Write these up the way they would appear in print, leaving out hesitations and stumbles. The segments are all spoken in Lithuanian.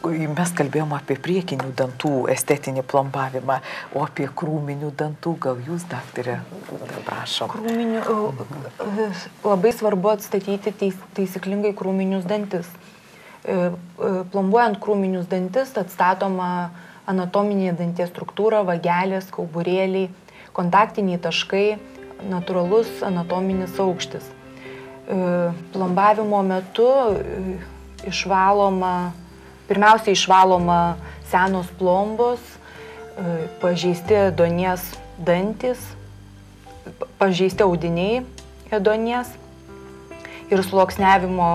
Mes kalbėjome apie priekinių dantų estetinį plombavimą, o apie krūminių dantų, gal jūs, daktarė, prašom. Labai svarbu atstatyti taisyklingai krūminius dantis. Plombuojant krūminius dantis atstatoma anatominė danties struktūra, vagelės, kauburėliai, kontaktiniai taškai, natūralus anatominis aukštis. Plombavimo metu pirmiausia išvaloma senos plombos, pažeisti ėduonies dantys, pažeisti audiniai ėduonies ir sluoksniavimo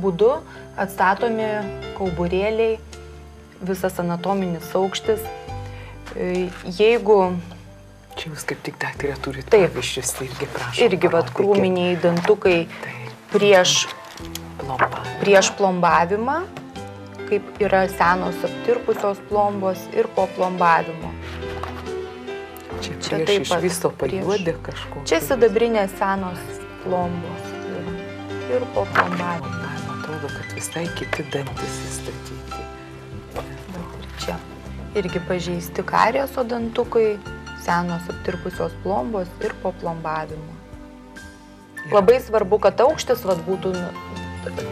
būdu atstatomi kauburėliai, visas anatominis aukštis. Jeigu... Čia jūs kaip tik, daktarė, turite pavyzdžius, irgi prašom. Irgi krūminiai dantukai prieš plombavimą, kaip yra senos aptirpusios plombos ir po plombavimo. Čia prieš iš viso pajuodė kažko. Čia sidabrinės senos plombos ir po plombavimo. Atrodo, kad visai kiti dantis įstatyti. Čia irgi pažeisti karieso dantukai, senos aptirpusios plombos ir po plombavimo. Labai svarbu, kad aukštis būtų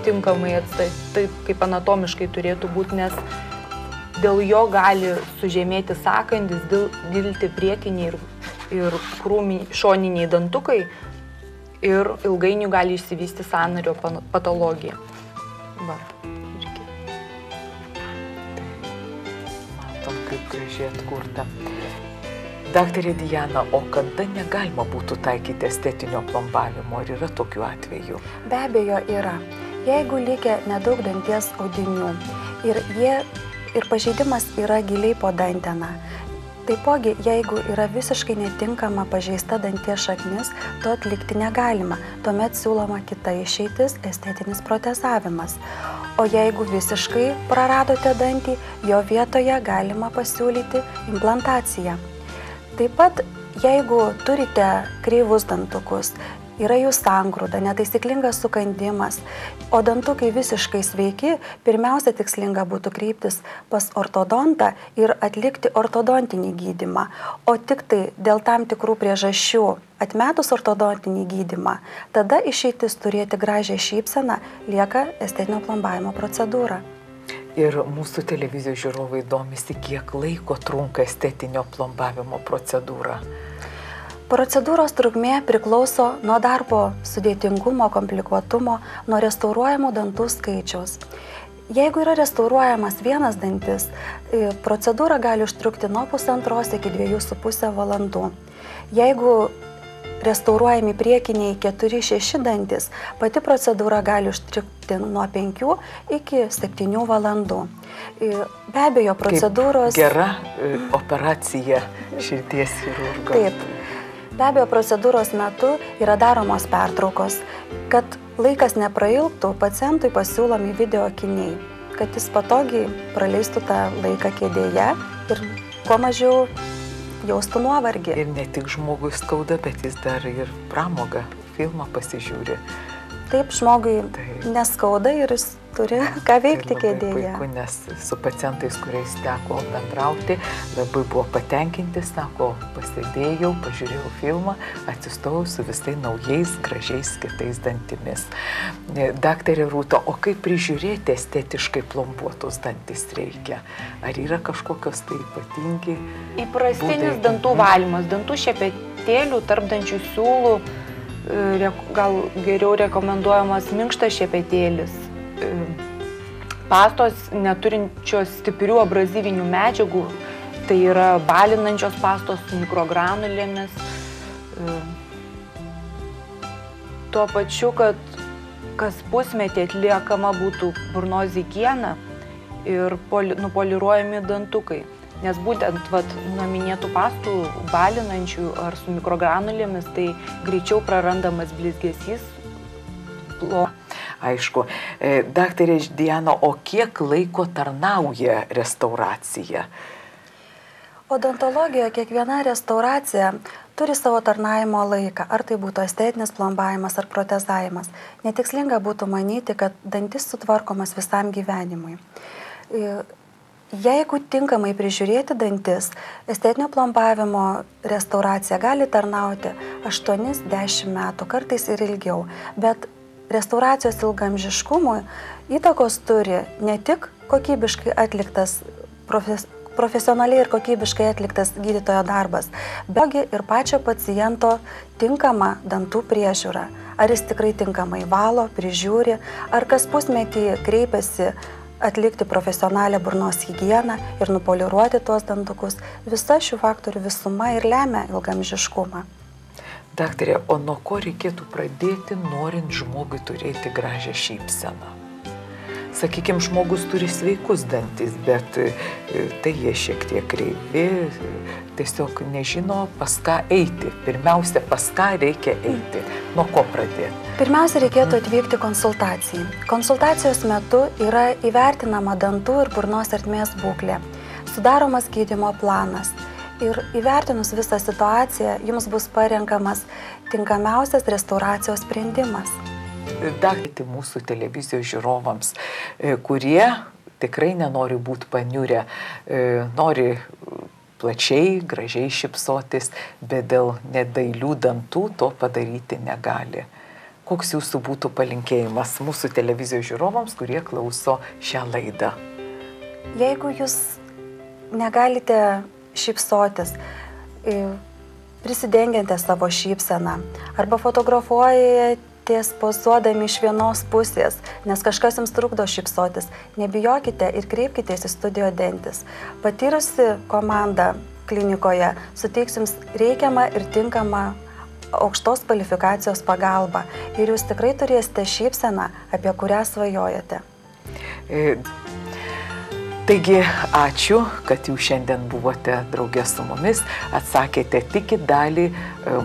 tinkamai atstatytas, taip kaip anatomiškai turėtų būti, nes dėl jo gali sužemėti sąkandis, dilti priekiniai ir šoniniai dantukai ir ilgainiui gali išsivysti sąnario patologija. Matom, kaip gražiai atkurta. Daktarė Diana, o kada negalima būtų taikyti estetinio plombavimo? Ar yra tokių atvejų? Be abejo yra. Jeigu likę nedaug danties audinių ir pažeidimas yra giliai po danteną. Taipogi, jeigu yra visiškai netinkama pažeista danties šaknis, to atlikti negalima. Tuomet siūloma kita išeitis – estetinis protezavimas. O jeigu visiškai praradote dantį, jo vietoje galima pasiūlyti implantaciją. Taip pat, jeigu turite kreivus dantukus, yra jų sangrūda, netaisyklingas sukandimas, o dantukai visiškai sveiki, pirmiausia tikslinga būtų kreiptis pas ortodontą ir atlikti ortodontinį gydymą. O tik tai dėl tam tikrų priežasčių atmetus ortodontinį gydymą, tada išeitis turėti gražią šypseną lieka estetinio plombavimo procedūra. Ir mūsų televizijos žiūrovai domisi, kiek laiko trunka estetinio plombavimo procedūra. Procedūros trukmė priklauso nuo darbo sudėtingumo, komplikuotumo, nuo restauruojamų dantų skaičiaus. Jeigu yra restauruojamas vienas dantis, procedūra gali užtrukti nuo 1,5 iki 2,5 valandų. Jeigu restauruojami priekiniai 4-6 dantis, pati procedūra gali užtrukti nuo 5 iki 7 valandų. Be abejo, procedūros... Kaip gera operacija širdies chirurgo. Taip. Be abejo, procedūros metu yra daromos pertraukos. Kad laikas neprailgtų, pacientui pasiūlomi video akiniai, kad jis patogiai praleistų tą laiką kėdėje ir kuo mažiau jaustų nuovargį. Ir ne tik žmogui skauda, bet jis dar ir pramogą, filmą pasižiūri. Taip, žmogui neskauda ir jis turi ką veikti kėdėje. Puiku, nes su pacientais, kuriais teko bendrauti, labai buvo patenkinti, sako, pasėdėjau, pažiūrėjau filmą, atsistojau su visai naujais, gražiais kitais dantimis. Daktarė Rūta, o kaip prižiūrėti estetiškai plombuotus dantis reikia? Ar yra kažkokios tai ypatingi? Įprastinis dantų valymas, dantų šepetėlių, tarpdančių siūlų, gal geriau rekomenduojamas minkštas šepetėlis. Pastos neturinčios stiprių abrazyvinių medžiagų, tai yra balinančios pastos su mikrogranulėmis. Tuo pačiu, kad kas pusmetį atliekama būtų burnos higiena ir nupoliruojami dantukai. Nes būtent nuo minėtų pastų balinančių ar su mikrogranulėmis, tai greičiau prarandamas blizgesys. Aišku. Daktarė Diana, o kiek laiko tarnauja restauracija? Odontologijoje kiekviena restauracija turi savo tarnavimo laiką, ar tai būtų estetinis plombavimas ar protezavimas. Netikslinga būtų manyti, kad dantis sutvarkomas visam gyvenimui. Jeigu tinkamai prižiūrėti dantis, estetinio plombavimo restauracija gali tarnauti 8-10 metų, kartais ir ilgiau. Bet restauracijos ilgamžiškumui įtakos turi ne tik kokybiškai atliktas, profesionaliai ir kokybiškai atliktas gydytojo darbas, bet ir pačio paciento tinkama dantų priežiūra. Ar jis tikrai tinkamai valo, prižiūri, ar kas pusmetį kreipiasi atlikti profesionalią burnos higieną ir nupoliruoti tuos dantukus. Visa šių faktorių visuma ir lemia ilgamžiškumą. Daktarė, o nuo ko reikėtų pradėti, norint žmogui turėti gražią šypseną? Sakykime, žmogus turi sveikus dantis, bet tai jie šiek tiek kreivi, tiesiog nežino, pas ką eiti. Pirmiausia, pas ką reikia eiti. Nuo ko pradėti? Pirmiausia, reikėtų atvykti konsultacijai. Konsultacijos metu yra įvertinama dantų ir burnos ertmės būklė, sudaromas gydymo planas ir įvertinus visą situaciją, jums bus parenkamas tinkamiausias restauracijos sprendimas. Daktarė, mūsų televizijos žiūrovams, kurie tikrai nenori būti paniurę, nori plačiai, gražiai šypsotis, bet dėl nedailių dantų to padaryti negali. Koks jūsų būtų palinkėjimas mūsų televizijos žiūrovams, kurie klauso šią laidą? Jeigu jūs negalite šypsotis, prisidengiate savo šypseną arba fotografuojate pozuodami iš vienos pusės, nes kažkas jums trukdo šypsotis, nebijokite ir kreipkitės į Studio Dentis. Patyrusi komanda klinikoje suteiks jums reikiamą ir tinkamą aukštos kvalifikacijos pagalbą ir jūs tikrai turėsite šypseną, apie kurią svajojate. Taigi, ačiū, kad jūs šiandien buvote drauge su mumis, atsakėte tik į dalį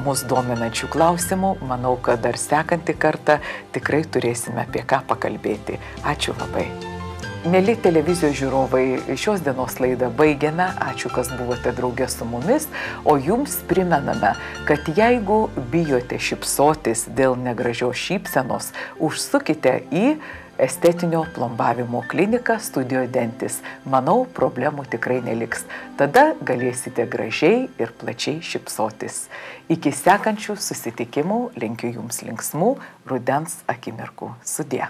mūsų dominančių klausimų. Manau, kad dar sekantį kartą tikrai turėsime apie ką pakalbėti. Ačiū labai. Mėly televizijos žiūrovai, šios dienos laidą baigiame. Ačiū, kas buvote drauge su mumis. O jums primename, kad jeigu bijote šypsotis dėl negražios šypsenos, užsukite į estetinio plombavimo kliniką Studio Dentis. Manau, problemų tikrai neliks. Tada galėsite gražiai ir plačiai šypsotis. Iki sekančių susitikimų linkiu jums linksmų rudens akimirkų. Sudie.